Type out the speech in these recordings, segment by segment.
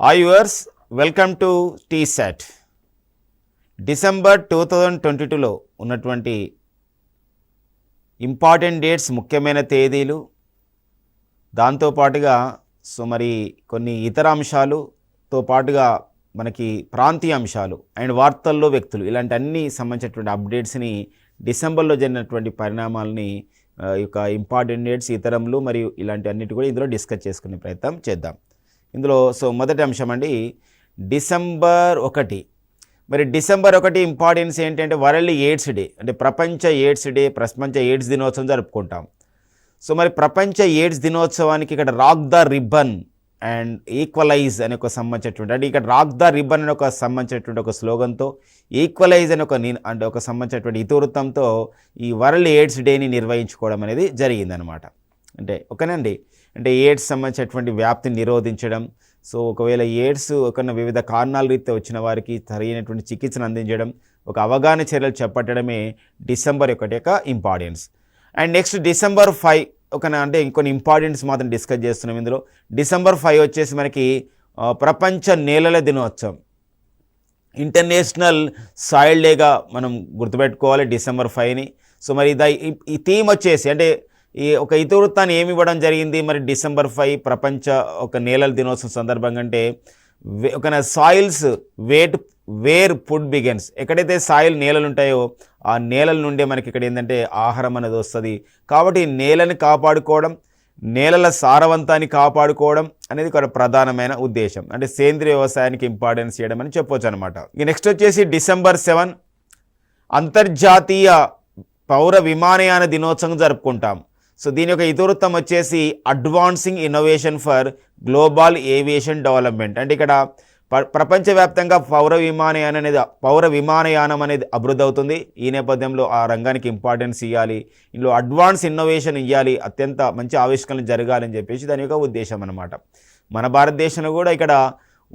Hi viewers, welcome to TSAT. December 2022లో ఉన్నటువంటి important dates, ముఖ్యమైన తేదీలు, దాంతోపాటుగా మరి కొన్ని ఇతర అంశాలుతో పాటుగా మనకి ప్రాంతీయ అంశాలు అండ్ వార్తల్లో వ్యక్తులు, ఇలాంటి అన్ని సంబంధించినటువంటి అప్డేట్స్ని, డిసెంబర్లో జరిగినటువంటి పరిణామాలని, యొక్క ఇంపార్టెంట్ డేట్స్, ఇతరములు మరియు ఇలాంటి అన్నిటి కూడా ఇందులో డిస్కస్ చేసుకునే ప్రయత్నం చేద్దాం. ఇందులో మొదటి అంశం అండి, డిసెంబర్ 1. మరి డిసెంబర్ 1 ఇంపార్టెన్స్ ఏంటంటే వరల్డ్ ఎయిడ్స్ డే, అంటే ప్రపంచ ఎయిడ్స్ డే, ప్రపంచ ఎయిడ్స్ దినోత్సవం జరుపుకుంటాం. మరి ప్రపంచ ఎయిడ్స్ దినోత్సవానికి ఇక్కడ rock the ribbon and equalise అనే ఒక సంబంధించినటువంటి, అంటే ఇక్కడ రాక్ ద రిబ్బన్ అనే ఒక సంబంధించినటువంటి ఒక స్లోగన్తో, ఈక్వలైజ్ అనే ఒక సంబంధించినటువంటి ఇతివృత్తంతో ఈ వరల్డ్ ఎయిడ్స్ డేని నిర్వహించుకోవడం అనేది జరిగిందనమాట. అంటే ఓకేనండి, అంటే ఎయిడ్స్ సంబంధించినటువంటి వ్యాప్తిని నిరోధించడం, ఒకవేళ ఎయిడ్స్ వివిధ కారణాల రీత్యా వచ్చిన వారికి సరైనటువంటి చికిత్సను అందించడం, ఒక అవగాహన చర్యలు చేపట్టడమే డిసెంబర్ 1 యొక్క ఇంపార్టెన్స్. అండ్ నెక్స్ట్ డిసెంబర్ 5 అంటే ఇంకొన్ని ఇంపార్టెన్స్ మాత్రం డిస్కస్ చేస్తున్నాం ఇందులో. డిసెంబర్ 5 వచ్చేసి మనకి ప్రపంచ నేలల దినోత్సవం, ఇంటర్నేషనల్ సాయిల్ డేగా మనం గుర్తుపెట్టుకోవాలి డిసెంబర్ 5ని. మరి ఈ థీమ్ వచ్చేసి, అంటే ఈ ఒక ఇతివృత్తాన్ని ఏమి ఇవ్వడం జరిగింది మరి డిసెంబర్ 5 ప్రపంచ నేలల దినోత్సవం సందర్భంగా అంటే, సాయిల్స్ వేర్ ఫుడ్ బిగన్స్, ఎక్కడైతే సాయిల్ నేలలు ఉంటాయో ఆ నేలల నుండే మనకి ఇక్కడ ఏంటంటే ఆహారం అనేది వస్తుంది. కాబట్టి నేలని కాపాడుకోవడం, నేలల సారవంతాన్ని కాపాడుకోవడం అనేది ఒక ప్రధానమైన ఉద్దేశం. అంటే సేంద్రియ వ్యవసాయానికి ఇంపార్టెన్స్ చేయడం అని చెప్పొచ్చు అనమాట. ఇక నెక్స్ట్ వచ్చేసి డిసెంబర్ 7 అంతర్జాతీయ పౌర విమానయాన దినోత్సవం జరుపుకుంటాం. దీని యొక్క ఇతివృత్తం వచ్చేసి advancing innovation for global aviation development. అంటే ఇక్కడ ప్రపంచవ్యాప్తంగా పౌర విమానయానం అనేది అభివృద్ధి అవుతుంది. ఈ నేపథ్యంలో ఆ రంగానికి ఇంపార్టెన్స్ ఇవ్వాలి, ఇందులో అడ్వాన్స్ ఇన్నోవేషన్ ఇవ్వాలి, అత్యంత మంచి ఆవిష్కరణలు జరగాలని చెప్పేసి దాని యొక్క ఉద్దేశం అన్నమాట. మన భారతదేశంలో కూడా ఇక్కడ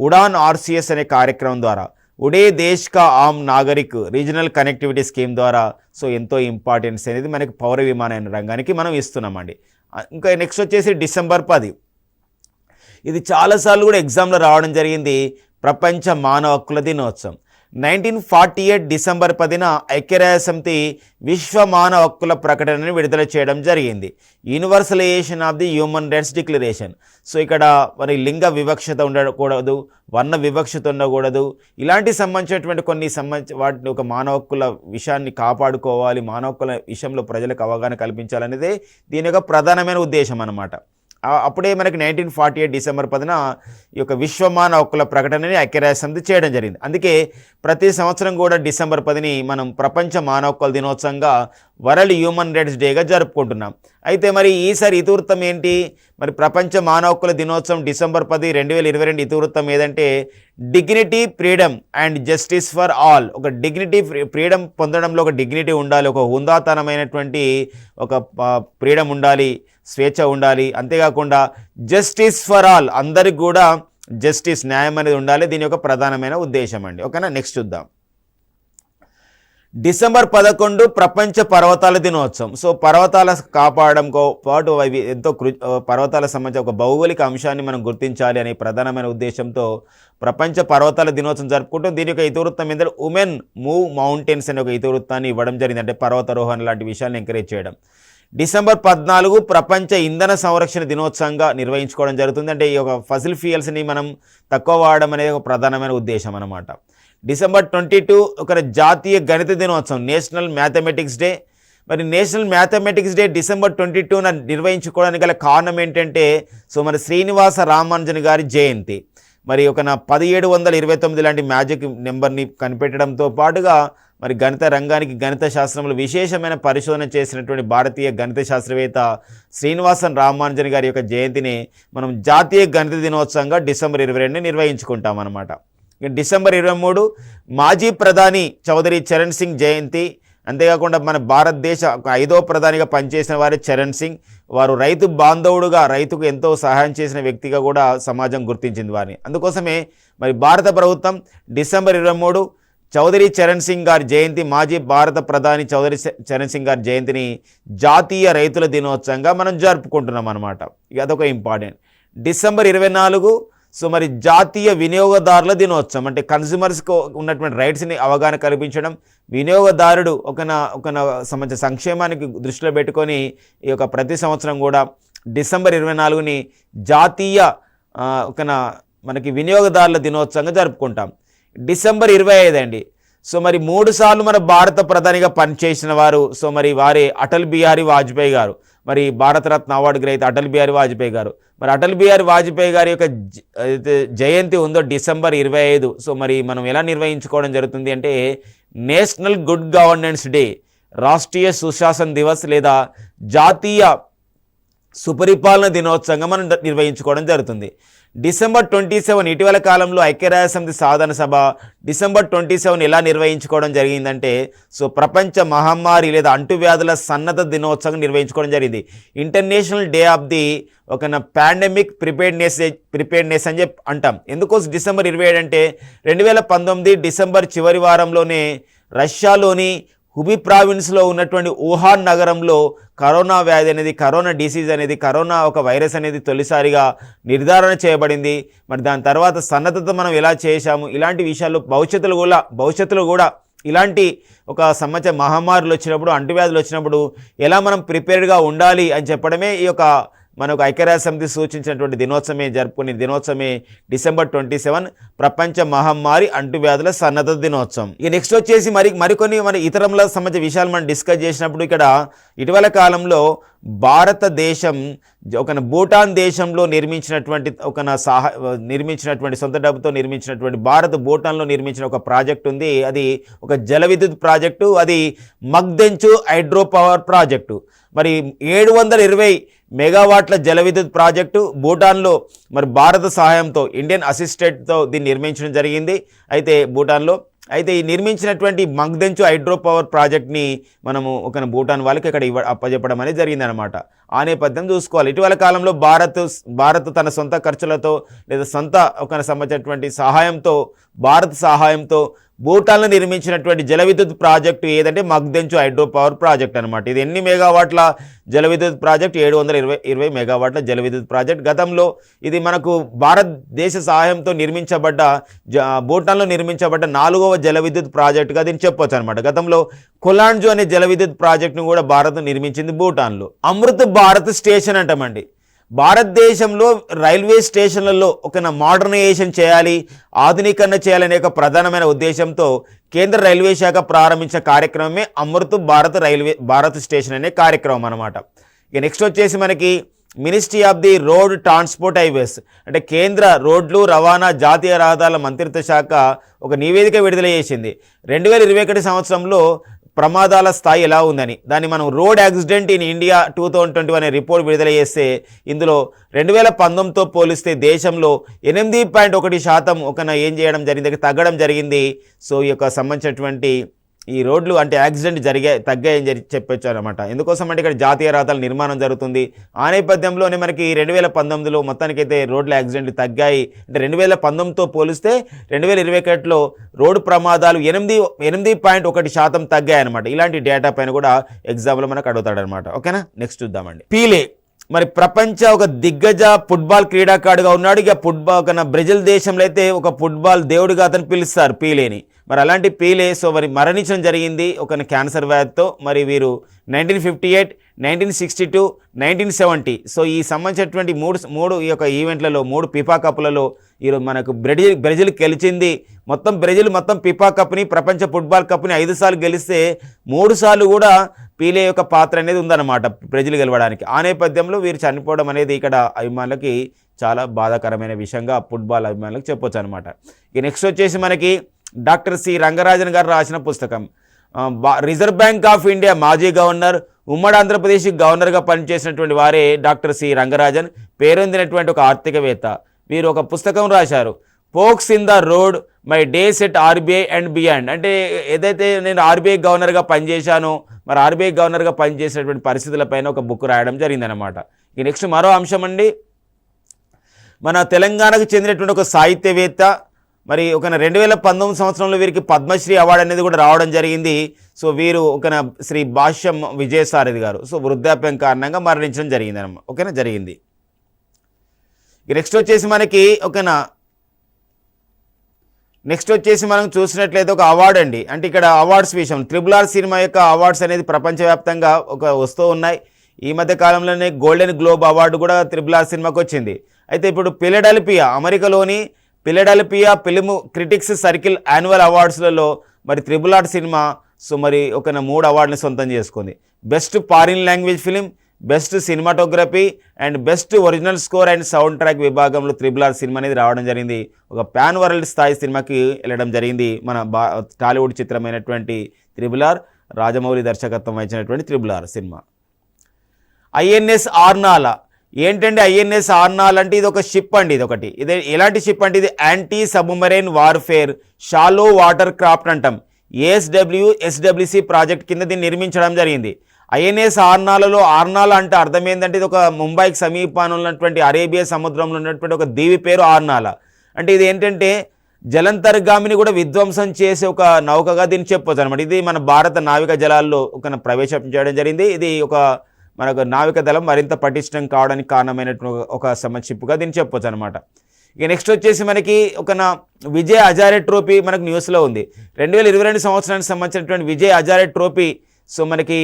ఉడాన్ RCS అనే కార్యక్రమం ద్వారా, ఉడే దేశ్ కా ఆమ్ నాగరిక్ రీజనల్ కనెక్టివిటీ స్కీమ్ ద్వారా ఎంతో ఇంపార్టెన్స్ అనేది మనకి పౌర విమానయాన రంగానికి మనం ఇస్తున్నామండి. ఇంకా నెక్స్ట్ వచ్చేసి డిసెంబర్ 10, ఇది చాలాసార్లు కూడా ఎగ్జామ్లో రావడం జరిగింది, ప్రపంచ మానవ హక్కుల దినోత్సవం. 1948 డిసెంబర్ 10న ఐక్యరాజ్యసమితి విశ్వ మానవ హక్కుల ప్రకటనని విడుదల చేయడం జరిగింది, universalisation of the human rights declaration. ఇక్కడ మరి లింగ వివక్షత ఉండకూడదు, వర్ణ వివక్షత ఉండకూడదు, ఇలాంటి సంబంధించినటువంటి కొన్ని వాటిని ఒక మానవ హక్కుల విషయాన్ని కాపాడుకోవాలి, మానవ హక్కుల విషయంలో ప్రజలకు అవగాహన కల్పించాలనేదే దీని యొక్క ప్రధానమైన ఉద్దేశం అన్నమాట. అప్పుడే మనకి 1948 డిసెంబర్ 10న ఈ యొక్క విశ్వమానవ హక్కుల ప్రకటనని ఐక్యరాజ్యసమితి చేయడం జరిగింది. అందుకే ప్రతి సంవత్సరం కూడా డిసెంబర్ 10ని మనం ప్రపంచ మానవ హక్కుల దినోత్సవంగా, వరల్డ్ హ్యూమన్ రైట్స్ డేగా జరుపుకుంటున్నాం. అయితే మరి ఈసారి ఇతివృత్తం ఏంటి? మరి ప్రపంచ మానవ హక్కుల దినోత్సవం డిసెంబర్ 10, 2022 ఇతివృత్తం ఏదంటే dignity, freedom and justice for all. ఒక డిగ్నిటీ, ఫ్రీడమ్ పొందడంలో ఒక డిగ్నిటీ ఉండాలి, ఒక హుందాతనమైనటువంటి ఒక ఫ్రీడమ్ ఉండాలి, స్వేచ్ఛ ఉండాలి. అంతేకాకుండా జస్టిస్ ఫర్ ఆల్, అందరికి కూడా జస్టిస్, న్యాయం అనేది ఉండాలి. దీని యొక్క ప్రధానమైన ఉద్దేశం అండి. ఓకేనా, నెక్స్ట్ చూద్దాం. డిసెంబర్ 11 ప్రపంచ పర్వతాల దినోత్సవం. పర్వతాల కాపాడడంతో పాటు అవి ఎంతో పర్వతాల సంబంధించిన ఒక భౌగోళిక అంశాన్ని మనం గుర్తించాలి అనే ప్రధానమైన ఉద్దేశంతో ప్రపంచ పర్వతాల దినోత్సవం జరుపుకుంటూ దీని యొక్క ఇతివృత్తం ఏంటంటే ఉమెన్ మూవ్ మౌంటైన్స్ అనే ఒక ఇతివృత్తాన్ని ఇవ్వడం జరిగింది. అంటే పర్వతారోహణ లాంటి విషయాలను ఎంకరేజ్ చేయడం. డిసెంబర్ 14 ప్రపంచ ఇంధన సంరక్షణ దినోత్సవంగా నిర్వహించుకోవడం జరుగుతుంది. అంటే ఈ యొక్క ఫసిల్ ఫ్యూయల్స్ని మనం తక్కువ వాడడం అనేది ఒక ప్రధానమైన ఉద్దేశం అన్నమాట. డిసెంబర్ 22 ఒక జాతీయ గణిత దినోత్సవం, నేషనల్ మ్యాథమెటిక్స్ డే. మరి నేషనల్ మ్యాథమెటిక్స్ డే డిసెంబర్ 22న నిర్వహించుకోవడానికి గల కారణం ఏంటంటే మరి శ్రీనివాస రామానుజన్ గారి జయంతి. మరి 1729 లాంటి మ్యాజిక్ నెంబర్ని కనిపెట్టడంతో పాటుగా మరి గణిత రంగానికి, గణిత శాస్త్రంలో విశేషమైన పరిశోధన చేసినటువంటి భారతీయ గణిత శాస్త్రవేత్త శ్రీనివాసన్ రామానుజన్ గారి యొక్క జయంతిని మనం జాతీయ గణిత దినోత్సవంగా డిసెంబర్ 22 నిర్వహించుకుంటాం అన్నమాట. డిసెంబర్ 23 మాజీ ప్రధాని చౌదరి చరణ్ సింగ్ జయంతి. అంతేకాకుండా మన భారతదేశ 5వ ప్రధానిగా పనిచేసిన వారే చరణ్ సింగ్. వారు రైతు బాంధవుడుగా, రైతుకు ఎంతో సహాయం చేసిన వ్యక్తిగా కూడా సమాజం గుర్తించింది వారిని. అందుకోసమే మరి భారత ప్రభుత్వం డిసెంబర్ 23 చౌదరి చరణ్ సింగ్ గారి జయంతి, మాజీ భారత ప్రధాని చౌదరి చరణ్ సింగ్ గారి జయంతిని జాతీయ రైతుల దినోత్సవంగా మనం జరుపుకుంటున్నాం అన్నమాట. ఇక అదొక ఇంపార్టెంట్. డిసెంబర్ 24 సో మరి జాతీయ వినియోగదారుల దినోత్సవం అంటే కన్స్యూమర్స్కు ఉన్నటువంటి రైట్స్ని అవగాహన కల్పించడం, వినియోగదారుడు ఒక సంబంధించిన సంక్షేమానికి దృష్టిలో పెట్టుకొని ఈ యొక్క ప్రతి సంవత్సరం కూడా డిసెంబర్ 24ని జాతీయ మనకి వినియోగదారుల దినోత్సవంగా జరుపుకుంటాం. డిసెంబర్ 25 అండి. సో మరి 3 సార్లు మన భారత ప్రధానిగా పనిచేసిన వారు సో మరి వారే అటల్ బిహారీ వాజ్పేయి గారు. మరి భారతరత్న అవార్డు గ్రహీత అటల్ బిహారీ వాజ్పేయి గారు. మరి అటల్ బిహారీ వాజ్పేయి గారి యొక్క జయంతి ఉందో డిసెంబర్ 25. సో మరి మనం ఎలా నిర్వహించుకోవడం జరుగుతుంది అంటే national good governance day, Rashtriya Sushasan Divas లేదా జాతీయ సుపరిపాలన దినోత్సవంగా మనం నిర్వహించుకోవడం జరుగుతుంది. డిసెంబర్ 27 ఇటీవల కాలంలో ఐక్యరాజ్యసమితి సాధారణ సభ డిసెంబర్ 27 ఎలా నిర్వహించుకోవడం జరిగిందంటే సో ప్రపంచ మహమ్మారి లేదా అంటువ్యాధుల సన్నద్ధ దినోత్సవం నిర్వహించుకోవడం జరిగింది. International day of the pandemic preparedness అని చెప్పి అంటాం. ఎందుకోసం డిసెంబర్ 27 అంటే 2019 డిసెంబర్ చివరి వారంలోనే రష్యాలోని హుబీ ప్రావిన్స్లో ఉన్నటువంటి వుహాన్ నగరంలో కరోనా వ్యాధి అనేది, కరోనా డిసీజ్ అనేది, కరోనా ఒక వైరస్ అనేది తొలిసారిగా నిర్ధారణ చేయబడింది. మరి దాని తర్వాత సన్నద్ధత మనం ఎలా చేశాము, ఇలాంటి విషయాలు భవిష్యత్తులో కూడా ఇలాంటి ఒక సంబంధించిన మహమ్మారులు వచ్చినప్పుడు, అంటువ్యాధులు వచ్చినప్పుడు ఎలా మనం ప్రిపేర్డ్గా ఉండాలి అని చెప్పడమే ఈ యొక్క మనకు ఐక్యరాజ్యసమితి సూచించినటువంటి జరుపుకునే దినోత్సవమే డిసెంబర్ 27 ప్రపంచ మహమ్మారి అంటువ్యాధుల సన్నద్ధ దినోత్సవం. ఇక నెక్స్ట్ వచ్చేసి మరికొన్ని మన ఇతరముల సంబంధించిన విషయాలు మనం డిస్కస్ చేసినప్పుడు ఇక్కడ ఇటీవల కాలంలో భారతదేశం భూటాన్ దేశంలో నిర్మించినటువంటి సొంత డబ్బుతో నిర్మించినటువంటి భూటాన్లో నిర్మించిన ఒక ప్రాజెక్ట్ ఉంది. అది ఒక జల విద్యుత్ ప్రాజెక్టు, అది మగ్దెంచు హైడ్రో పవర్ ప్రాజెక్టు. మరి 720 మెగావాట్ల జల విద్యుత్ ప్రాజెక్టు భూటాన్లో మరి భారత సహాయంతో ఇండియన్ అసిస్టెంట్తో దీన్ని నిర్మించడం జరిగింది. అయితే భూటాన్లో ఈ నిర్మించినటువంటి మగ్దెంచు హైడ్రో పవర్ ప్రాజెక్ట్ని మనము భూటాన్ వాళ్ళకి ఇక్కడ అప్పచెప్పడం అనేది జరిగిందనమాట. ఆ నేపథ్యం చూసుకోవాలి. ఇటీవల కాలంలో భారత్ తన సొంత ఖర్చులతో లేదా సొంత సంబంధించినటువంటి భారత సహాయంతో భూటాన్లో నిర్మించినటువంటి జల విద్యుత్ ప్రాజెక్టు ఏదంటే మగ్దెంచు హైడ్రో పవర్ ప్రాజెక్ట్ అనమాట. ఇది ఎన్ని మెగావాట్ల జల విద్యుత్ ప్రాజెక్ట్? 720 మెగావాట్ల జల విద్యుత్ ప్రాజెక్ట్. గతంలో ఇది మనకు భారతదేశ సహాయంతో భూటాన్లో నిర్మించబడ్డ 4వ జల విద్యుత్ ప్రాజెక్టుగా దీన్ని చెప్పొచ్చు అనమాట. గతంలో కొలాంజు అనే జల విద్యుత్ ప్రాజెక్టును కూడా భారత్ నిర్మించింది భూటాన్లో. అమృత్ భారత్ స్టేషన్ అంటామండి. భారతదేశంలో రైల్వే స్టేషన్లలో మోడర్నైజేషన్ చేయాలి, ఆధునీకరణ చేయాలనే ఒక ప్రధానమైన ఉద్దేశంతో కేంద్ర రైల్వే శాఖ ప్రారంభించిన కార్యక్రమమే అమృత్ భారత్ స్టేషన్ అనే కార్యక్రమం అనమాట. ఇక నెక్స్ట్ వచ్చేసి మనకి ministry of the road transport highways అంటే కేంద్ర రోడ్లు రవాణా జాతీయ రహదారుల మంత్రిత్వ శాఖ ఒక నివేదిక విడుదల చేసింది. 2021 సంవత్సరంలో ప్రమాదాల స్థాయి ఎలా ఉందని. దాన్ని మనం రోడ్ యాక్సిడెంట్ ఇన్ ఇండియా 2021 అనే రిపోర్ట్ విడుదల చేస్తే ఇందులో 2019తో పోలిస్తే దేశంలో 8.1% ఏం చేయడం జరిగింది, తగ్గడం జరిగింది. సో ఈ యొక్క సంబంధించినటువంటి ఈ రోడ్లు అంటే యాక్సిడెంట్ తగ్గాయని చెప్పొచ్చు అనమాట. ఎందుకోసం అంటే ఇక్కడ జాతీయ రహదారుల నిర్మాణం జరుగుతుంది. ఆ నేపథ్యంలోనే మనకి 2019లో మొత్తానికైతే రోడ్ల యాక్సిడెంట్లు తగ్గాయి. అంటే 2019తో పోలిస్తే 2021లో రోడ్డు ప్రమాదాలు 8.1% తగ్గాయన్నమాట. ఇలాంటి డేటా పైన కూడా ఎగ్జామ్లో మనకు అడుగుతాడనమాట. ఓకేనా, నెక్స్ట్ చూద్దామండి. పీలే మరి ప్రపంచ దిగ్గజ ఫుట్బాల్ క్రీడాకారుడుగా ఉన్నాడు. ఇక బ్రెజిల్ దేశంలో అయితే ఒక ఫుట్బాల్ దేవుడిగా అతను పిలుస్తారు పీలేని. మరి అలాంటి పీలే సో మరి మరణించడం జరిగింది క్యాన్సర్ వ్యాధితో. మరి వీరు 1958, 1962, 1970 సో ఈ సంబంధించినటువంటి మూడు ఈ యొక్క ఈవెంట్లలో 3 పిఫా కప్పులలో ఈరోజు మనకు బ్రెజిల్ గెలిచింది. మొత్తం పిఫా కప్ని, ప్రపంచ ఫుట్బాల్ కప్ని 5 సార్లు గెలిస్తే 3 సార్లు కూడా పీలే యొక్క పాత్ర అనేది ఉందన్నమాట బ్రెజిల్ గెలవడానికి. ఆ నేపథ్యంలో వీరు చనిపోవడం అనేది ఇక్కడ అభిమానులకి చాలా బాధాకరమైన విషయంగా ఫుట్బాల్ అభిమానులకు చెప్పొచ్చు అనమాట. ఇక నెక్స్ట్ వచ్చేసి మనకి డాక్టర్ సి రంగరాజన్ గారు రాసిన పుస్తకం. రిజర్వ్ బ్యాంక్ ఆఫ్ ఇండియా మాజీ గవర్నర్, ఉమ్మడి ఆంధ్రప్రదేశ్ గవర్నర్గా పనిచేసినటువంటి వారే డాక్టర్ సి రంగరాజన్. పేరొందినటువంటి ఒక ఆర్థికవేత్త. వీరు ఒక పుస్తకం రాశారు, forks in the road my days at RBI and beyond. అంటే ఏదైతే నేను ఆర్బీఐ గవర్నర్గా పనిచేశానో మరి ఆర్బీఐ గవర్నర్గా పనిచేసినటువంటి పరిస్థితులపైన ఒక బుక్ రాయడం జరిగిందనమాట. ఇక నెక్స్ట్ మరో అంశం అండి, మన తెలంగాణకు చెందినటువంటి ఒక సాహిత్యవేత్త. మరి 2019 సంవత్సరంలో వీరికి పద్మశ్రీ అవార్డు అనేది కూడా రావడం జరిగింది. సో వీరు శ్రీ భాష్యం విజయసారథి గారు సో వృద్ధాప్యం కారణంగా మరణించడం జరిగింది. జరిగింది. నెక్స్ట్ వచ్చేసి మనకి నెక్స్ట్ వచ్చేసి మనం చూసినట్లయితే ఒక అవార్డు అండి. అంటే ఇక్కడ అవార్డ్స్ విషయం RRR సినిమా యొక్క అవార్డ్స్ అనేది ప్రపంచవ్యాప్తంగా వస్తూ ఉన్నాయి. ఈ మధ్య కాలంలోనే గోల్డెన్ గ్లోబ్ అవార్డు కూడా RRR సినిమాకి వచ్చింది. అయితే ఇప్పుడు అమెరికాలోని Philadelphia film critics circle annual అవార్డ్స్లలో మరి RRR సినిమా మరి 3 అవార్డుని సొంతం చేసుకుంది. Best foreign language film, best cinematography and best original score and soundtrack విభాగంలో RRR సినిమా అనేది రావడం జరిగింది. ఒక పాన్ వరల్డ్ స్థాయి సినిమాకి వెళ్ళడం జరిగింది. మన టాలీవుడ్ చిత్రమైనటువంటి RRR, రాజమౌళి దర్శకత్వం వహించినటువంటి RRR సినిమా. ఐఎన్ఎస్ ఆర్నాలా ఏంటంటే ఐఎన్ఎస్ ఆర్నాల్ అంటే ఇది ఒక షిప్ అండి. ఇది ఎలాంటి షిప్ అంటే ఇది anti submarine warfare shallow water craft అంటాం. ఎస్డబ్ల్యూసి ప్రాజెక్ట్ కింద దీన్ని నిర్మించడం జరిగింది. ఐఎన్ఎస్ ఆర్నాలలో ఆర్నాల అంటే అర్థం ఏంటంటే ఇది ఒక ముంబైకి సమీపాన ఉన్నటువంటి అరేబియా సముద్రంలో ఉన్నటువంటి ఒక దీవి పేరు ఆర్నాల. అంటే ఇది ఏంటంటే జలంతర్గామిని కూడా విధ్వంసం చేసే ఒక నౌకగా దీన్ని చెప్పొచ్చు అనమాట. ఇది మన భారత నావిక జలాల్లో ప్రవేశం చేయడం జరిగింది. ఇది మనకు నావిక దళం మరింత పటిష్టం కావడానికి కారణమైనటువంటి ఒక షిప్గా దీన్ని చెప్పొచ్చు అనమాట. ఇక నెక్స్ట్ వచ్చేసి మనకి విజయ్ హజారే ట్రోఫీ మనకు న్యూస్లో ఉంది. 2022 సంవత్సరానికి సంబంధించినటువంటి విజయ్ హజారే ట్రోఫీ మనకి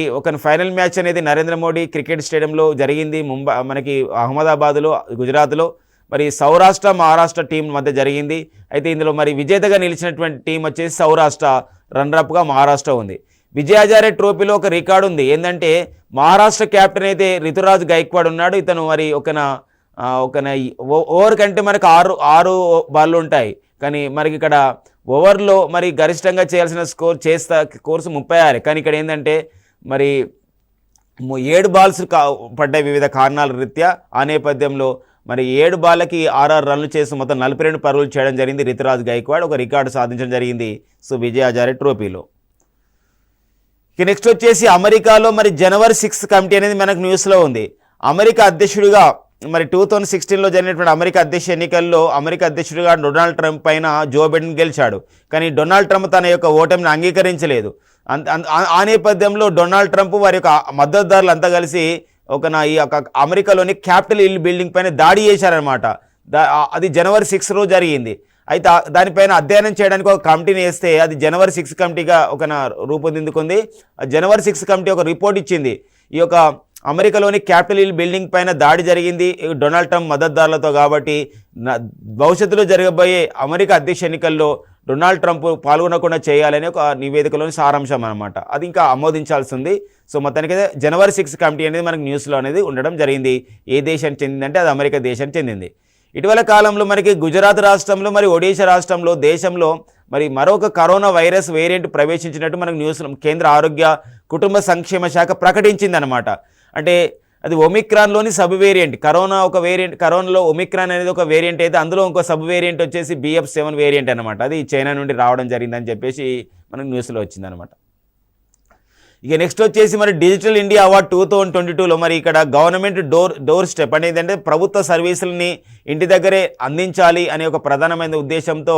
ఫైనల్ మ్యాచ్ అనేది నరేంద్ర మోడీ క్రికెట్ స్టేడియంలో జరిగింది. మనకి అహ్మదాబాద్లో గుజరాత్లో మరి సౌరాష్ట్ర మహారాష్ట్ర టీం మధ్య జరిగింది. అయితే ఇందులో మరి విజేతగా నిలిచినటువంటి టీం వచ్చేసి సౌరాష్ట్ర, రన్నరప్గా మహారాష్ట్ర ఉంది. విజయ్ హజారే ట్రోఫీలో ఒక రికార్డు ఉంది. ఏంటంటే మహారాష్ట్ర క్యాప్టెన్ అయితే రితురాజ్ గైక్వాడ్ ఉన్నాడు. ఇతను మరి ఓవర్ కంటే మనకు ఆరు బాళ్ళు ఉంటాయి, కానీ మనకి ఇక్కడ ఓవర్లో మరి గరిష్టంగా చేయాల్సిన కోర్సు 36, కానీ ఇక్కడ ఏంటంటే మరి 7 బాల్స్ పడ్డాయి వివిధ కారణాల రీత్యా. ఆ నేపథ్యంలో మరి 7 బాళ్ళకి 6 రన్లు చేసి మొత్తం 42 పరుగులు చేయడం జరిగింది. రితురాజ్ గైక్వాడ్ ఒక రికార్డు సాధించడం జరిగింది విజయ్ హజారే ట్రోఫీలో. నెక్స్ట్ వచ్చేసి అమెరికాలో మరి జనవరి 6 కమిటీ అనేది మనకు న్యూస్లో ఉంది. అమెరికా అధ్యక్షుడిగా మరి 2016లో జరిగినటువంటి అమెరికా అధ్యక్ష ఎన్నికల్లో అమెరికా అధ్యక్షుడిగా డొనాల్డ్ ట్రంప్ పైన జో బైడెన్ గెలిచాడు. కానీ డొనాల్డ్ ట్రంప్ తన యొక్క ఓటమిని అంగీకరించలేదు. ఆ నేపథ్యంలో డొనాల్డ్ ట్రంప్ వారి యొక్క మద్దతుదారులు అంతా కలిసి ఈ అమెరికాలోని క్యాపిటల్ హిల్ బిల్డింగ్ పైన దాడి చేశారనమాట. అది జనవరి 6 రోజు జరిగింది. అయితే దానిపైన అధ్యయనం చేయడానికి ఒక కమిటీని వేస్తే అది జనవరి 6 కమిటీగా రూపొందించుకుంది. జనవరి 6 కమిటీ ఒక రిపోర్ట్ ఇచ్చింది. ఈ యొక్క అమెరికాలోని క్యాపిటల్ హిల్ బిల్డింగ్ పైన దాడి జరిగింది డొనాల్డ్ ట్రంప్ మద్దతుదారులతో, కాబట్టి భవిష్యత్తులో జరగబోయే అమెరికా అధ్యక్ష ఎన్నికల్లో డొనాల్డ్ ట్రంప్ పాల్గొనకుండా చేయాలని ఒక నివేదికలోని సారాంశం అనమాట. అది ఇంకా ఆమోదించాల్సి ఉంది. మొత్తానికైతే జనవరి 6 కమిటీ అనేది మనకి న్యూస్లో అనేది ఉండడం జరిగింది. ఏ దేశానికి చెందిందంటే అది అమెరికా దేశానికి చెందింది. ఇటీవల కాలంలో మనకి గుజరాత్ రాష్ట్రంలో మరి ఒడిశా రాష్ట్రంలో దేశంలో మరి మరొక కరోనా వైరస్ వేరియంట్ ప్రవేశించినట్టు మనకు న్యూస్ కేంద్ర ఆరోగ్య కుటుంబ సంక్షేమ శాఖ ప్రకటించింది అనమాట. అంటే అది ఒమిక్రాన్లోని సబ్ వేరియంట్. కరోనాలో ఒమిక్రాన్ అనేది ఒక వేరియంట్ అయితే అందులో ఇంకో సబ్ వేరియంట్ వచ్చేసి BF7 వేరియంట్ అనమాట. అది చైనా నుండి రావడం జరిగిందని చెప్పేసి మనకు న్యూస్లో వచ్చిందనమాట. ఇక నెక్స్ట్ వచ్చేసి మరి డిజిటల్ ఇండియా అవార్డ్ 2022లో మరి ఇక్కడ గవర్నమెంట్ డోర్ స్టెప్ అనేది అంటే ప్రభుత్వ సర్వీసులని ఇంటి దగ్గరే అందించాలి అనే ఒక ప్రధానమైన ఉద్దేశంతో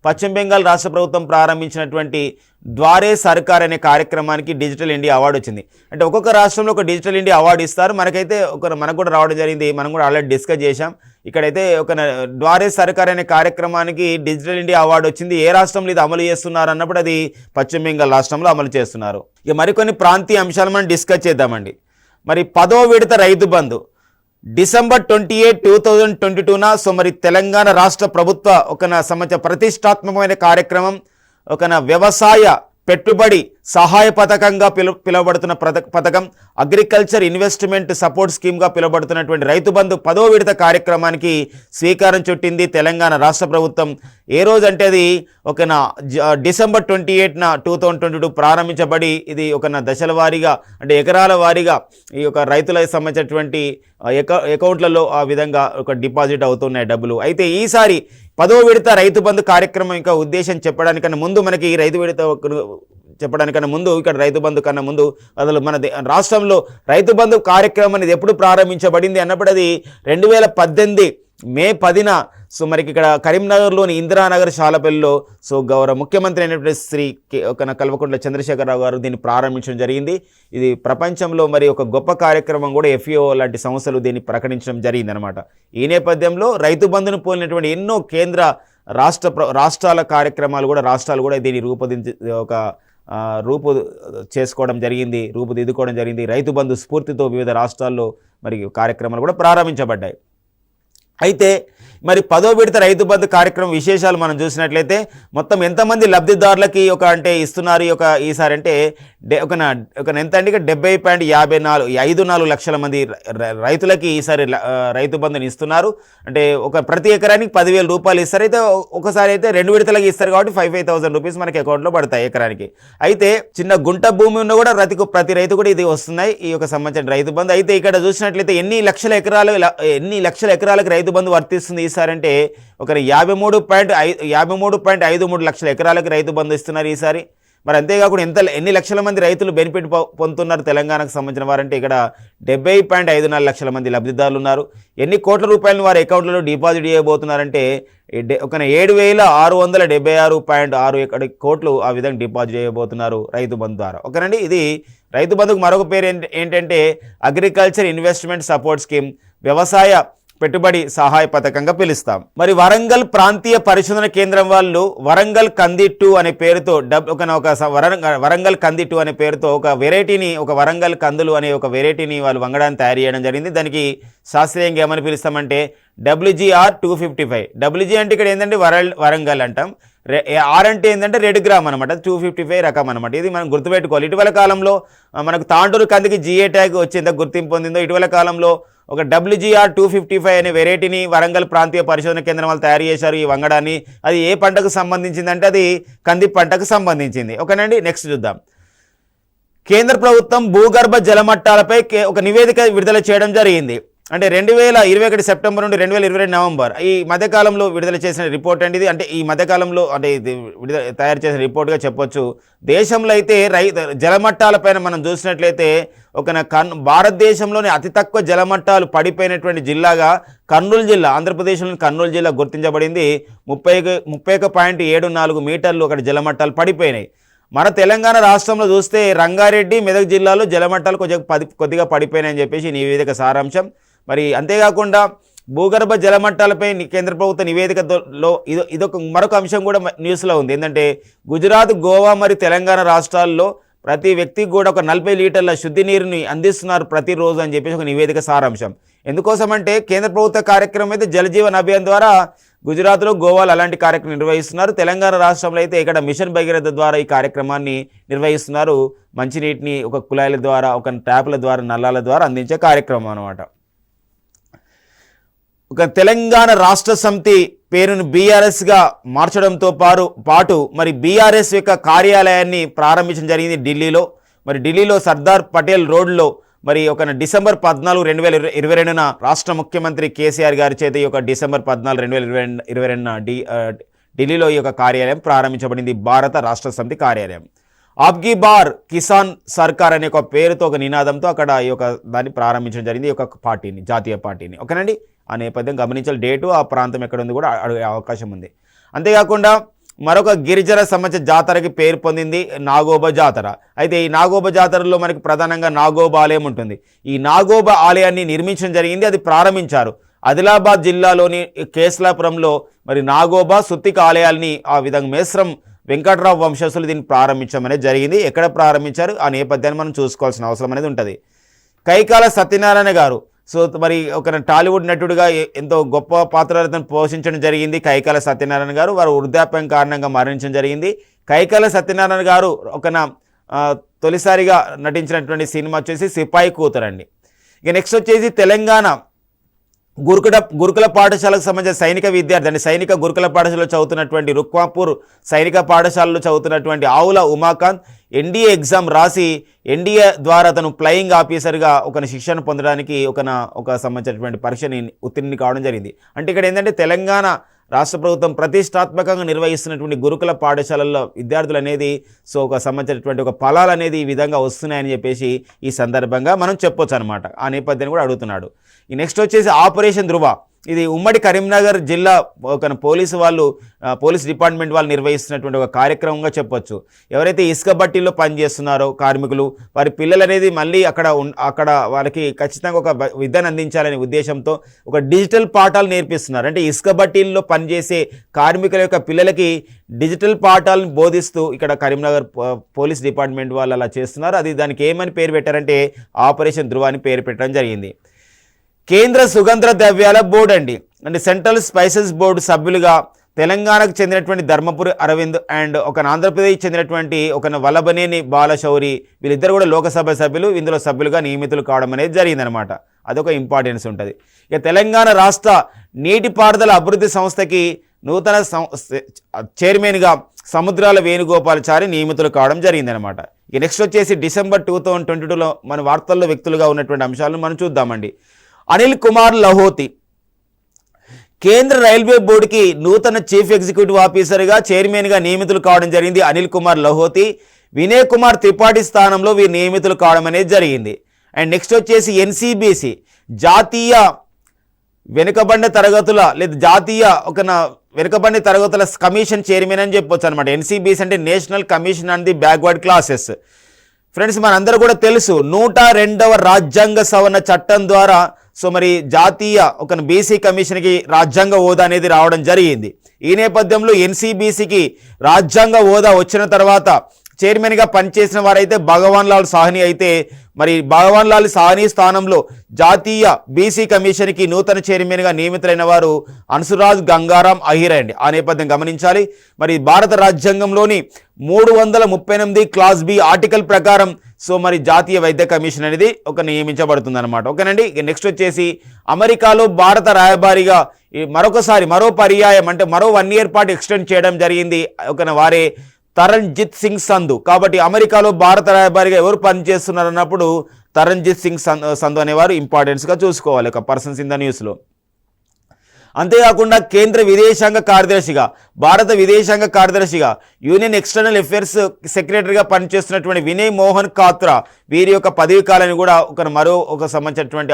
పశ్చిమ బెంగాల్ రాష్ట్ర ప్రభుత్వం ప్రారంభించినటువంటి ద్వారే సర్కార్ అనే కార్యక్రమానికి డిజిటల్ ఇండియా అవార్డు వచ్చింది. అంటే ఒక్కొక్క రాష్ట్రంలో ఒక డిజిటల్ ఇండియా అవార్డు ఇస్తారు. మనకు కూడా రావడం జరిగింది. మనం కూడా ఆల్రెడీ డిస్కస్ చేశాం. ఇక్కడైతే ద్వారే సర్కార్ అనే కార్యక్రమానికి డిజిటల్ ఇండియా అవార్డు వచ్చింది. ఏ రాష్ట్రంలో ఇది అమలు చేస్తున్నారు అన్నప్పుడు అది పశ్చిమ బెంగాల్ రాష్ట్రంలో అమలు చేస్తున్నారు. ఇక మరికొన్ని ప్రాంతీయ అంశాలు మనం డిస్కస్ చేద్దామండి. మరి 10వ విడత రైతు బంధు డిసెంబర్ 28, 2022న మరి తెలంగాణ రాష్ట్ర ప్రభుత్వ సంబంధించిన ప్రతిష్టాత్మకమైన కార్యక్రమం వ్యవసాయ పెట్టుబడి సహాయ పథకంగా పిలువబడుతున్న పథకం agriculture investment support స్కీమ్గా పిలువబడుతున్నటువంటి Rythu Bandhu 10వ విడత కార్యక్రమానికి శ్రీకారం చుట్టింది తెలంగాణ రాష్ట్ర ప్రభుత్వం. ఏ రోజు అంటే అది డిసెంబర్ 28న 2022 ప్రారంభించబడి ఇది దశల వారీగా అంటే ఎకరాల వారీగా ఈ రైతులకు సంబంధించినటువంటి అకౌంట్లలో ఆ విధంగా డిపాజిట్ అవుతున్నాయి డబ్బులు. అయితే ఈసారి 10వ విడత రైతు బంధు కార్యక్రమం ఇంకా ఉద్దేశం చెప్పడానికన్నా ముందు మనకి ఈ రైతు విడత చెప్పడానికన్నా ముందు ఇక్కడ రైతు బంధు కన్నా ముందు అసలు మన రాష్ట్రంలో రైతు బంధు కార్యక్రమం అనేది ఎప్పుడు ప్రారంభించబడింది అన్నప్పుడు అది 2018 మే 10న సో మనకి ఇక్కడ కరీంనగర్లోని ఇందిరానగర్ శాలపల్లిలో సో గౌరవ ముఖ్యమంత్రి అయినటువంటి శ్రీ కల్వకుంట్ల చంద్రశేఖరరావు గారు దీన్ని ప్రారంభించడం జరిగింది. ఇది ప్రపంచంలో మరి ఒక గొప్ప కార్యక్రమం కూడా FAO లాంటి సంస్థలు దీన్ని ప్రకటించడం జరిగిందనమాట. ఈ నేపథ్యంలో రైతు బంధును పోలినటువంటి ఎన్నో కేంద్ర రాష్ట్రాల కార్యక్రమాలు కూడా రాష్ట్రాలు కూడా దీన్ని రూపుదిద్దుకోవడం జరిగింది. రైతు బంధు స్ఫూర్తితో వివిధ రాష్ట్రాల్లో మరి కార్యక్రమాలు కూడా ప్రారంభించబడ్డాయి. అయితే మరి 10వ విడత రైతు బంధు కార్యక్రమం విశేషాలు మనం చూసినట్లయితే మొత్తం ఎంతమంది లబ్ధిదారులకి ఇస్తున్నారు ఈసారి అంటే ఎంత అంటే 70.54 లక్షల మంది రైతులకి ఈసారి రైతు బంధుని ఇస్తున్నారు. అంటే ప్రతి ఎకరానికి 10,000 రూపాయలు ఇస్తారు. అయితే ఒకసారి అయితే 2 విడతలకి ఇస్తారు కాబట్టి 5,000 రూపీస్ మనకి అకౌంట్లో పడతాయి ఎకరానికి. అయితే చిన్న గుంట భూమి ఉన్న కూడా ప్రతి రైతు కూడా ఇది వస్తున్నాయి ఈ సంబంధించిన రైతు బంధు. అయితే ఇక్కడ చూసినట్లయితే ఎన్ని లక్షల ఎకరాలకు రైతు బంధు వర్తిస్తుంది ఈసారి అంటే 53.53 లక్షల ఎకరాలకు రైతు బంధు ఇస్తున్నారు ఈసారి. మరి అంతేకాకుండా ఎన్ని లక్షల మంది రైతులు బెనిఫిట్ పొందుతున్నారు తెలంగాణకు సంబంధించిన వారంటే ఇక్కడ 70.54 లక్షల మంది లబ్ధిదారులు ఉన్నారు. ఎన్ని కోట్ల రూపాయలను వారి అకౌంట్లలో డిపాజిట్ చేయబోతున్నారంటే 7,676.61 కోట్లు ఆ విధంగా డిపాజిట్ చేయబోతున్నారు రైతు బంధు ద్వారా. ఓకేనండి, ఇది రైతు బంధుకు మరొక పేరు ఏంటంటే అగ్రికల్చర్ ఇన్వెస్ట్మెంట్ సపోర్ట్ స్కీమ్, వ్యవసాయ పెట్టుబడి సహాయ పథకంగా పిలుస్తాం. మరి వరంగల్ ప్రాంతీయ పరిశోధన కేంద్రం వాళ్ళు వరంగల్ కంది 2 అనే పేరుతో వరంగల్ కంది 2 అనే పేరుతో ఒక వరంగల్ కందులు అనే ఒక వెరైటీని వాళ్ళు వంగడాన్ని తయారు చేయడం జరిగింది. దానికి శాస్త్రీయంగా ఏమని పిలుస్తామంటే WGR 255. WG అంటే ఇక్కడ ఏంటంటే వరంగల్ అంటాం, R అంటే ఏంటంటే రెడ్ గ్రామ్ అనమాట, 255 రకం అనమాట. ఇది మనం గుర్తుపెట్టుకోవాలి. ఇటీవల కాలంలో మనకు తాండూరు కందికి GA ట్యాగ్ వచ్చేంత గుర్తింపు పొందిందో ఇటీవల కాలంలో ఒక WGR 255 అనే వెరైటీని వరంగల్ ప్రాంతీయ పరిశోధన కేంద్రం వాళ్ళు తయారు చేశారు ఈ వంగడాన్ని. అది ఏ పంటకు సంబంధించిందంటే అది కంది పంటకు సంబంధించింది. ఓకేనండి, నెక్స్ట్ చూద్దాం. కేంద్ర ప్రభుత్వం భూగర్భ జలమట్టాలపై ఒక నివేదిక విడుదల చేయడం జరిగింది. అంటే 2021 సెప్టెంబర్ నుండి 2022 నవంబర్ ఈ మధ్యకాలంలో విడుదల చేసిన రిపోర్ట్ అండి ఇది. అంటే ఈ మధ్యకాలంలో అంటే ఇది తయారు చేసిన రిపోర్ట్గా చెప్పొచ్చు. దేశంలో అయితే జలమట్టాలపైన మనం చూసినట్లయితే భారతదేశంలోని అతి తక్కువ జలమట్టాలు పడిపోయినటువంటి జిల్లాగా కర్నూలు జిల్లా, ఆంధ్రప్రదేశ్లోని కర్నూలు జిల్లా గుర్తించబడింది. 30.74 మీటర్లు అక్కడ జలమట్టాలు పడిపోయినాయి. మన తెలంగాణ రాష్ట్రంలో చూస్తే రంగారెడ్డి, మెదక్ జిల్లాలో జలమట్టాలు కొద్దిగా పడిపోయినాయని చెప్పేసి నివేదిక సారాంశం. మరి అంతేకాకుండా భూగర్భ జలమట్టాలపై కేంద్ర ప్రభుత్వ నివేదికలో ఇదొక మరొక అంశం కూడా న్యూస్లో ఉంది. ఏంటంటే గుజరాత్, గోవా మరియు తెలంగాణ రాష్ట్రాల్లో ప్రతి వ్యక్తికి కూడా ఒక 40 లీటర్ల శుద్ధి నీరుని అందిస్తున్నారు ప్రతిరోజు అని చెప్పేసి ఒక నివేదిక సారాంశం. ఎందుకోసం అంటే కేంద్ర ప్రభుత్వ కార్యక్రమం అయితే జలజీవన్ అభియాన్ ద్వారా గుజరాత్లో, గోవాలో అలాంటి కార్యక్రమం నిర్వహిస్తున్నారు. తెలంగాణ రాష్ట్రంలో అయితే ఇక్కడ మిషన్ భగీరథ ద్వారా ఈ కార్యక్రమాన్ని నిర్వహిస్తున్నారు. మంచినీటిని ఒక కుళాయిల ద్వారా, ఒక ట్యాపుల ద్వారా, నల్లాల ద్వారా అందించే కార్యక్రమం అనమాట. ఒక తెలంగాణ రాష్ట్ర సమితి పేరును BRSగా మార్చడంతో పాటు మరి BRS యొక్క కార్యాలయాన్ని ప్రారంభించడం జరిగింది ఢిల్లీలో. మరి ఢిల్లీలో సర్దార్ పటేల్ రోడ్లో మరి డిసెంబర్ 14, 2022న రాష్ట్ర ముఖ్యమంత్రి కేసీఆర్ గారి చేత ఈ డిసెంబర్ 14, 2022న ఢిల్లీలో ఈ కార్యాలయం ప్రారంభించబడింది. భారత రాష్ట్ర సమితి కార్యాలయం. ఆబ్కి బార్ కిసాన్ సర్కార్ అనే ఒక పేరుతో ఒక నినాదంతో అక్కడ ఈ దాన్ని ప్రారంభించడం జరిగింది, ఈ పార్టీని, జాతీయ పార్టీని. ఓకేనండి, ఆ నేపథ్యం గమనించాలి. డేటు, ఆ ప్రాంతం ఎక్కడ ఉంది కూడా అడిగే అవకాశం ఉంది. అంతేకాకుండా మరొక గిరిజన సంబంధించిన జాతరకి పేరు పొందింది నాగోబా జాతర. అయితే ఈ నాగోబా జాతరలో మనకి ప్రధానంగా నాగోబా ఆలయం ఉంటుంది. ఈ నాగోబా ఆలయాన్ని నిర్మించడం జరిగింది, అది ప్రారంభించారు ఆదిలాబాద్ జిల్లాలోని కేస్లాపురంలో. మరి నాగోబా, సుత్తిక ఆలయాల్ని ఆ విధంగా మేస్రం వెంకట్రావు వంశస్థులు దీన్ని ప్రారంభించడం అనేది జరిగింది. ఎక్కడ ప్రారంభించారు ఆ నేపథ్యాన్ని మనం చూసుకోవాల్సిన అవసరం అనేది ఉంటుంది. కైకాల సత్యనారాయణ గారు సో మరి టాలీవుడ్ నటుడిగా ఎంతో గొప్ప పాత్రలను పోషించడం జరిగింది కైకాల సత్యనారాయణ గారు. వారు వృద్ధాప్యం కారణంగా మరణించడం జరిగింది. కైకాల సత్యనారాయణ గారు తొలిసారిగా నటించినటువంటి సినిమా వచ్చేసి సిపాయి కూతురండి. ఇక నెక్స్ట్ వచ్చేసి తెలంగాణ గురుకుల పాఠశాలకు సంబంధించిన సైనిక విద్యార్థి అండి. సైనిక గురుకుల పాఠశాలలో చదువుతున్నటువంటి రుక్మాపూర్ సైనిక పాఠశాలలో చదువుతున్నటువంటి ఆవుల ఉమాకాంత్ NDA ఎగ్జామ్ రాసి NDA ద్వారా తను ఫ్లయింగ్ ఆఫీసర్గా శిక్షణ పొందడానికి సంబంధించినటువంటి పరీక్షని ఉత్తీర్ణుని కావడం జరిగింది. అంటే ఇక్కడ ఏంటంటే తెలంగాణ రాష్ట్ర ప్రభుత్వం ప్రతిష్టాత్మకంగా నిర్వహిస్తున్నటువంటి గురుకుల పాఠశాలల్లో విద్యార్థులు అనేది సంబంధించినటువంటి ఫలాలు అనేది ఈ విధంగా వస్తున్నాయని చెప్పేసి ఈ సందర్భంగా మనం చెప్పొచ్చు అనమాట. ఆ నేపథ్యాన్ని కూడా అడుగుతున్నాడు. ఈ నెక్స్ట్ వచ్చేసి ఆపరేషన్ ధృవ. ఇది ఉమ్మడి కరీంనగర్ జిల్లా ఒక పోలీసు వాళ్ళు పోలీస్ డిపార్ట్మెంట్ వాళ్ళు నిర్వహిస్తున్నటువంటి ఒక కార్యక్రమంగా చెప్పొచ్చు. ఎవరైతే ఇసుక బట్టీల్లో పనిచేస్తున్నారో కార్మికులు వారి పిల్లలు అనేది మళ్ళీ అక్కడ వాళ్ళకి ఖచ్చితంగా ఒక విద్యను అందించాలనే ఉద్దేశంతో ఒక డిజిటల్ పాఠాలు నేర్పిస్తున్నారు. అంటే ఇసుక బట్టీల్లో పనిచేసే కార్మికుల యొక్క పిల్లలకి డిజిటల్ పాఠాలను బోధిస్తూ ఇక్కడ కరీంనగర్ పోలీస్ డిపార్ట్మెంట్ వాళ్ళు అలా చేస్తున్నారు. అది దానికి ఏమని పేరు పెట్టారంటే ఆపరేషన్ ధ్రువ అని పేరు పెట్టడం జరిగింది. కేంద్ర సుగంధ ద్రవ్యాల బోర్డు అండి, అంటే సెంట్రల్ స్పైసెస్ బోర్డు సభ్యులుగా తెలంగాణకు చెందినటువంటి ధర్మపురి అరవింద్ అండ్ ఒక ఆంధ్రప్రదేశ్ చెందినటువంటి ఒక వల్లభనేని బాలశౌరి వీళ్ళిద్దరు కూడా లోకసభ సభ్యులు ఇందులో సభ్యులుగా నియమితులు కావడం అనేది జరిగిందనమాట. అదొక ఇంపార్టెన్స్ ఉంటుంది. ఇక తెలంగాణ రాష్ట్ర నీటిపారుదల అభివృద్ధి సంస్థకి నూతన చైర్మన్గా సముద్రాల వేణుగోపాలాచారి నియమితులు కావడం జరిగిందనమాట. ఇక నెక్స్ట్ వచ్చేసి డిసెంబర్ 2022లో మన వార్తల్లో వ్యక్తులుగా ఉన్నటువంటి అంశాలను మనం చూద్దామండి. అనిల్ కుమార్ లహోతి కేంద్ర రైల్వే బోర్డుకి నూతన చీఫ్ ఎగ్జిక్యూటివ్ ఆఫీసర్గా చైర్మన్గా నియమితులు కావడం జరిగింది. అనిల్ కుమార్ లహోతి వినయ్ కుమార్ త్రిపాఠి స్థానంలో వీరు నియమితులు కావడం అనేది జరిగింది. అండ్ నెక్స్ట్ వచ్చేసి ఎన్సిబిసి జాతీయ వెనుకబడిన తరగతుల లేదా జాతీయ వెనుకబడిన తరగతుల కమిషన్ చైర్మన్ అని చెప్పొచ్చు అనమాట. ఎన్సిబిసి అంటే national commission on the backward classes. Friends మనందరూ కూడా తెలుసు 102వ రాజ్యాంగ సవరణ చట్టం ద్వారా మరి జాతీయ బీసీ కమిషన్కి రాజ్యాంగ హోదా అనేది రావడం జరిగింది. ఈ నేపథ్యంలో ఎన్సిబిసికి రాజ్యాంగ హోదా వచ్చిన తర్వాత చైర్మన్గా పనిచేసిన వారైతే భగవాన్ లాల్ సాహ్ని అయితే మరి భగవాన్ లాల్ సాహ్ని స్థానంలో జాతీయ బీసీ కమిషన్కి నూతన చైర్మన్గా నియమితులైన వారు హన్సురాజ్ గంగారాం అహిర్ అండి. ఆ నేపథ్యం గమనించాలి. మరి భారత రాజ్యాంగంలోని 338 క్లాస్ బి ఆర్టికల్ ప్రకారం మరి జాతీయ వైద్య కమిషన్ అనేది నియమించబడుతుంది అనమాట. ఓకేనండి. నెక్స్ట్ వచ్చేసి అమెరికాలో భారత రాయబారిగా మరో పర్యాయం అంటే మరో 1 year పాటు ఎక్స్టెండ్ చేయడం జరిగింది వారే తరణ్జిత్ సింగ్ సంధు. కాబట్టి అమెరికాలో భారత రాయబారిగా ఎవరు పనిచేస్తున్నారు అన్నప్పుడు తరణ్జిత్ సింగ్ సంధు అనేవారు ఇంపార్టెన్స్గా చూసుకోవాలి ఒక పర్సన్స్ ఇన్ ద న్యూస్లో. అంతేకాకుండా కేంద్ర విదేశాంగ కార్యదర్శిగా భారత విదేశాంగ కార్యదర్శిగా యూనియన్ ఎక్స్టర్నల్ అఫేర్స్ సెక్రటరీగా పనిచేస్తున్నటువంటి వినయ్ మోహన్ కాత్రా వీరి యొక్క పదవి కాలాన్ని కూడా మరో సంబంధించినటువంటి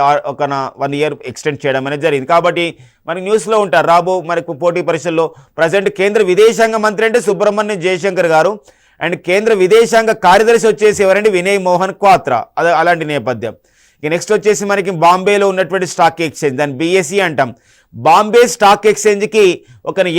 1 year ఎక్స్టెండ్ చేయడం అనేది జరిగింది. కాబట్టి మనకి న్యూస్లో ఉంటారు రాబో మనకు పోటీ పరీక్షల్లో ప్రజెంట్ కేంద్ర విదేశాంగ మంత్రి అంటే సుబ్రహ్మణ్యం జయశంకర్ గారు అండ్ కేంద్ర విదేశాంగ కార్యదర్శి వచ్చేసి ఎవరంటే వినయ్ మోహన్ క్వాత్రా. అలాంటి నేపథ్యం. ఇక నెక్స్ట్ వచ్చేసి మనకి బాంబేలో ఉన్నటువంటి స్టాక్ ఎక్స్చేంజ్ దాన్ని BSE అంటాం. బాంబే స్టాక్ ఎక్స్చేంజ్కి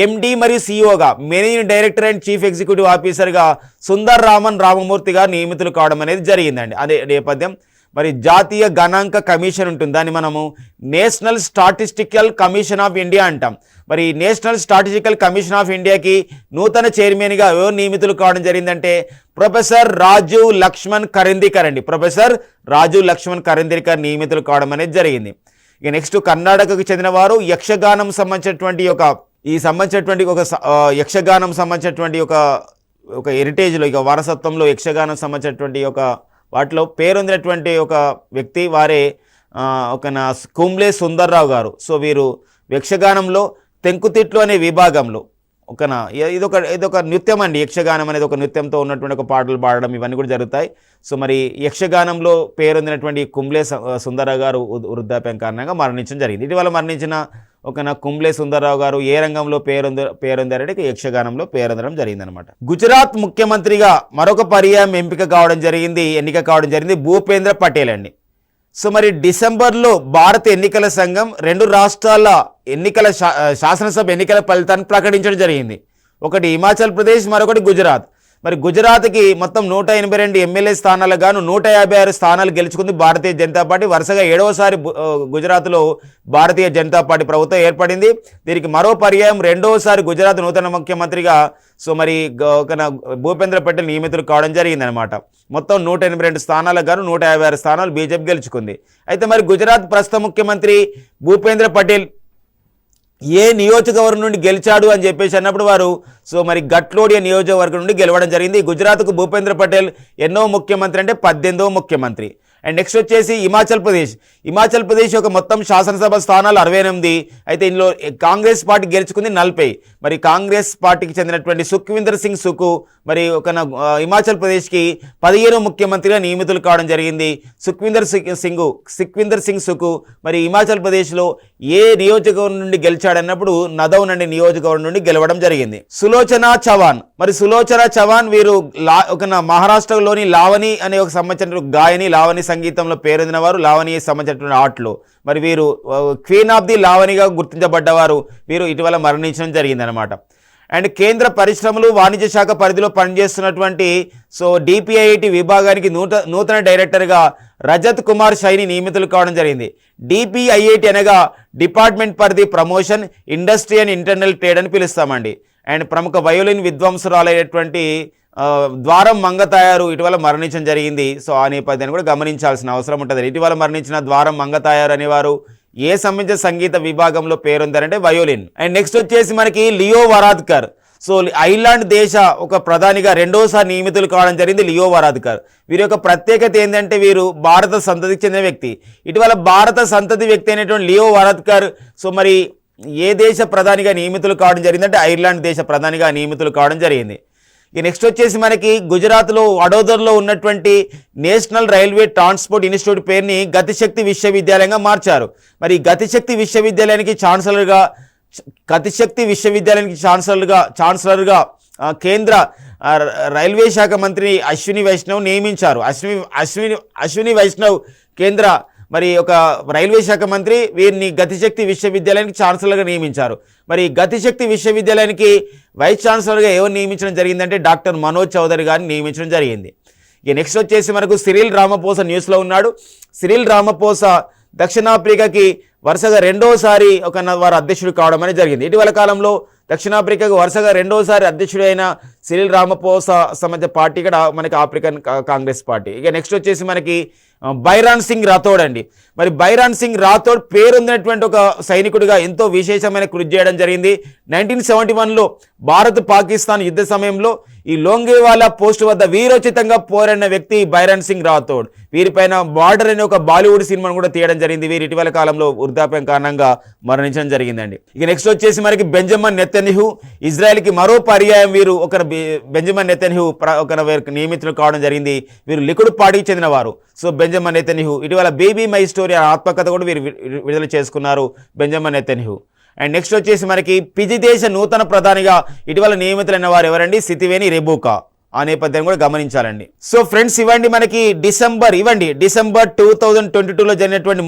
MD మరియు CEOగా managing director and chief executive ఆఫీసర్గా సుందర్ రామమూర్తి గారు నియమితులు కావడం అనేది జరిగిందండి. అదే నేపథ్యం. మరి జాతీయ గణాంక కమిషన్ ఉంటుంది, దాన్ని మనము national statistical commission of India అంటాం. మరి నేషనల్ స్టాటిస్టికల్ కమిషన్ ఆఫ్ ఇండియాకి నూతన చైర్మన్గా ఎవరు నియమితులు కావడం జరిగిందంటే ప్రొఫెసర్ రాజీవ్ లక్ష్మణ్ కరిందికర్ అండి. ప్రొఫెసర్ రాజీవ్ లక్ష్మణ్ కరిందికర్ నియమితులు కావడం అనేది జరిగింది. ఇక నెక్స్ట్ కర్ణాటకకు చెందిన వారు యక్షగానం సంబంధించినటువంటి యక్షగానం సంబంధించినటువంటి ఒక హెరిటేజ్లో వారసత్వంలో యక్షగానం సంబంధించినటువంటి వాటిలో పేరొందినటువంటి ఒక వ్యక్తి వారే కుంబ్లే సుందర్రావు గారు. వీరు యక్షగానంలో తెంకుతిట్లు అనే విభాగంలో ఇదొక నృత్యం అండి. యక్షగానం అనేది ఒక నృత్యంతో ఉన్నటువంటి ఒక పాటలు పాడడం ఇవన్నీ కూడా జరుగుతాయి. మరి యక్షగానంలో పేరొందినటువంటి కుంబ్లే సుందర్రావు గారు వృద్ధాప్యం కారణంగా మరణించడం జరిగింది. ఇటీవల మరణించిన కుంబ్లే సుందర్రావు గారు ఏ రంగంలో పేరొందారంటే యక్షగానంలో పేరొందడం జరిగిందనమాట. గుజరాత్ ముఖ్యమంత్రిగా మరొక పర్యాయం ఎన్నిక కావడం జరిగింది భూపేంద్ర పటేల్ అండి. మరి డిసెంబర్లో భారత ఎన్నికల సంఘం 2 రాష్ట్రాల శాసనసభ ఎన్నికల ఫలితాన్ని ప్రకటించడం జరిగింది. ఒకటి హిమాచల్ ప్రదేశ్, మరొకటి గుజరాత్. మరి గుజరాత్కి మొత్తం 182 ఎమ్మెల్యే స్థానాలకు గాను 156 స్థానాలు గెలుచుకుంది భారతీయ జనతా పార్టీ. వరుసగా 7వసారి గుజరాత్లో భారతీయ జనతా పార్టీ ప్రభుత్వం ఏర్పడింది. దీనికి మరో పర్యాయం 2వసారి గుజరాత్ నూతన ముఖ్యమంత్రిగా మరి భూపేంద్ర పటేల్ నియమితులు కావడం జరిగిందనమాట. మొత్తం 182 స్థానాలకు గాను 156 స్థానాలు బీజేపీ గెలుచుకుంది. అయితే మరి గుజరాత్ ప్రస్తుత ముఖ్యమంత్రి భూపేంద్ర పటేల్ ఏ నియోజకవర్గం నుండి గెలిచాడు అని చెప్పేసి అన్నప్పుడు వారు మరి గట్లోడియా నియోజకవర్గం నుండి గెలవడం జరిగింది. గుజరాత్కు భూపేంద్ర పటేల్ ఎన్నో ముఖ్యమంత్రి అంటే 18వ ముఖ్యమంత్రి. అండ్ నెక్స్ట్ వచ్చేసి హిమాచల్ ప్రదేశ్ యొక్క మొత్తం శాసనసభ స్థానాలు 68. అయితే ఇందులో కాంగ్రెస్ పార్టీ గెలుచుకుంది 40. మరి కాంగ్రెస్ పార్టీకి చెందినటువంటి సుఖ్వీందర్ సింగ్ సుఖు మరి హిమాచల్ ప్రదేశ్కి 15 ముఖ్యమంత్రిగా నియమితులు కావడం జరిగింది. సుఖ్వీందర్ సింగ్ సుఖు మరి హిమాచల్ ప్రదేశ్లో ఏ నియోజకవర్గం నుండి గెలిచాడన్నప్పుడు నదౌన్ అనే నియోజకవర్గం నుండి గెలవడం జరిగింది. సులోచన చవాన్ వీరు మహారాష్ట్రలోని లావణి అనే ఒక సంబంధించిన గాయని, లావణి సంగీతంలో పేరొందిన వారు, లావణి సంబంధించిన ఆటలు మరి వీరు క్వీన్ ఆఫ్ ది లావణిగా గుర్తించబడ్డవారు. వీరు ఇటీవల మరణించడం జరిగిందనమాట. అండ్ కేంద్ర పరిశ్రమలు వాణిజ్య శాఖ పరిధిలో పనిచేస్తున్నటువంటి డిపిఐఐటి విభాగానికి నూతన డైరెక్టర్గా రజత్ కుమార్ షైని నియమితులు కావడం జరిగింది. డిపిఐఐటి అనగా department for the promotion industry and internal trade అని పిలుస్తామండి. అండ్ ప్రముఖ వయోలిన్ విద్వాంసురాలైనటువంటి ద్వారం మంగతాయారు ఇటీవల మరణించడం జరిగింది. ఆ నేపథ్యాన్ని కూడా గమనించాల్సిన అవసరం ఉంటుంది. ఇటీవల మరణించిన ద్వారం మంగతాయారు అనేవారు ఏ సంబంధించిన సంగీత విభాగంలో పేరొందారంటే వయోలిన్. అండ్ నెక్స్ట్ వచ్చేసి మనకి లియో వరాద్కర్. ఐర్లాండ్ దేశ ఒక ప్రధానిగా 2వసారి నియమితులు కావడం జరిగింది లియో వరాద్కర్. వీరి యొక్క ప్రత్యేకత ఏంటంటే వీరు భారత సంతతికి చెందిన వ్యక్తి. ఇటీవల భారత సంతతి వ్యక్తి అయినటువంటి లియో వరాద్కర్ మరి ఏ దేశ ప్రధానిగా నియమితులు కావడం జరిగిందంటే ఐర్లాండ్ దేశ ప్రధానిగా నియమితులు కావడం జరిగింది. నెక్స్ట్ వచ్చేసి మనకి గుజరాత్లో వడోదరలో ఉన్నటువంటి నేషనల్ రైల్వే ట్రాన్స్పోర్ట్ ఇన్స్టిట్యూట్ పేరుని గతిశక్తి విశ్వవిద్యాలయంగా మార్చారు. మరి గతిశక్తి విశ్వవిద్యాలయానికి ఛాన్సలర్గా కేంద్ర రైల్వే శాఖ మంత్రి అశ్విని వైష్ణవ్ నియమించారు. అశ్విని వైష్ణవ్ కేంద్ర మరి ఒక రైల్వే శాఖ మంత్రి వీరిని గతిశక్తి విశ్వవిద్యాలయానికి ఛాన్సలర్గా నియమించారు. మరి గతిశక్తి విశ్వవిద్యాలయానికి వైస్ ఛాన్సలర్గా ఎవరు నియమించడం జరిగిందంటే డాక్టర్ మనోజ్ చౌదరి గారిని నియమించడం జరిగింది. నెక్స్ట్ వచ్చేసి మనకు సిరిల్ రామపోసా న్యూస్లో ఉన్నాడు. సిరిల్ రామపోసా దక్షిణాఫ్రికాకి వరుసగా 2వసారి వారు అధ్యక్షుడు కావడం అనేది జరిగింది. ఇటీవల కాలంలో దక్షిణాఫ్రికాకు వరుసగా 2వసారి అధ్యక్షుడైన సిరిల్ రామపోసా సంబంధించిన పార్టీ ఇక్కడ మనకి ఆఫ్రికన్ కాంగ్రెస్ పార్టీ. నెక్స్ట్ వచ్చేసి మనకి బైరాన్ సింగ్ రాథోడ్ అండి. మరి బైరాన్ సింగ్ రాథోడ్ పేరొందినటువంటి ఒక సైనికుడిగా ఎంతో విశేషమైన కృషి చేయడం జరిగింది. 1971లో భారత్ పాకిస్తాన్ యుద్ధ సమయంలో ఈ లోంగేవాలా పోస్ట్ వద్ద వీరోచితంగా పోరాడిన వ్యక్తి బైరాన్ సింగ్ రాథోడ్. వీరిపైన బార్డర్ అనే ఒక బాలీవుడ్ సినిమాను కూడా తీయడం జరిగింది. వీరు ఇటీవల కాలంలో వృద్ధాప్యం కారణంగా మరణించడం జరిగిందండి. నెక్స్ట్ వచ్చేసి మనకి బెంజమిన్ నెతన్యాహు. ఇజ్రాయెల్కి మరో పర్యాయం వీరు బెంజమిన్ నెతన్యాహు నియమితులు కావడం జరిగింది. వీరు లికుడ్ పార్టీకి చెందినవారు. బెంజమిన్ నెతన్యాహు ఇటీవల బేబీ మై స్టోరీ ఆత్మకథ కూడా వీరు విడుదల చేసుకున్నారు బెంజమిన్ నెతన్యాహు. అండ్ నెక్స్ట్ వచ్చేసి మనకి ఫిజీ దేశ నూతన ప్రధానిగా ఇటీవల నియమితులైన వారు ఎవరండి? సితివేని రెబూకా. ఆ నేపథ్యం కూడా గమనించాలండి. ఫ్రెండ్స్ ఇవ్వండి మనకి డిసెంబర్ 2022లో జరిగినటువంటి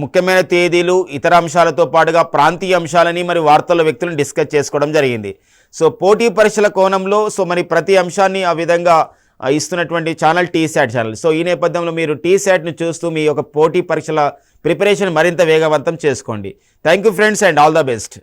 ముఖ్యమైన తేదీలు, ఇతర అంశాలతో పాటుగా ప్రాంతీయ అంశాలని మరి వార్తల వ్యక్తులను డిస్కస్ చేసుకోవడం జరిగింది. పోటీ పరీక్షల కోణంలో మరి ప్రతి అంశాన్ని ఆ విధంగా ఇస్తున్నటువంటి ఛానల్ టీశాట్ ఛానల్. ఈ నేపథ్యంలో మీరు టీశాట్ను చూస్తూ మీ యొక్క పోటీ పరీక్షల ప్రిపరేషన్ మరింత వేగవంతం చేసుకోండి. Thank you friends and all the best.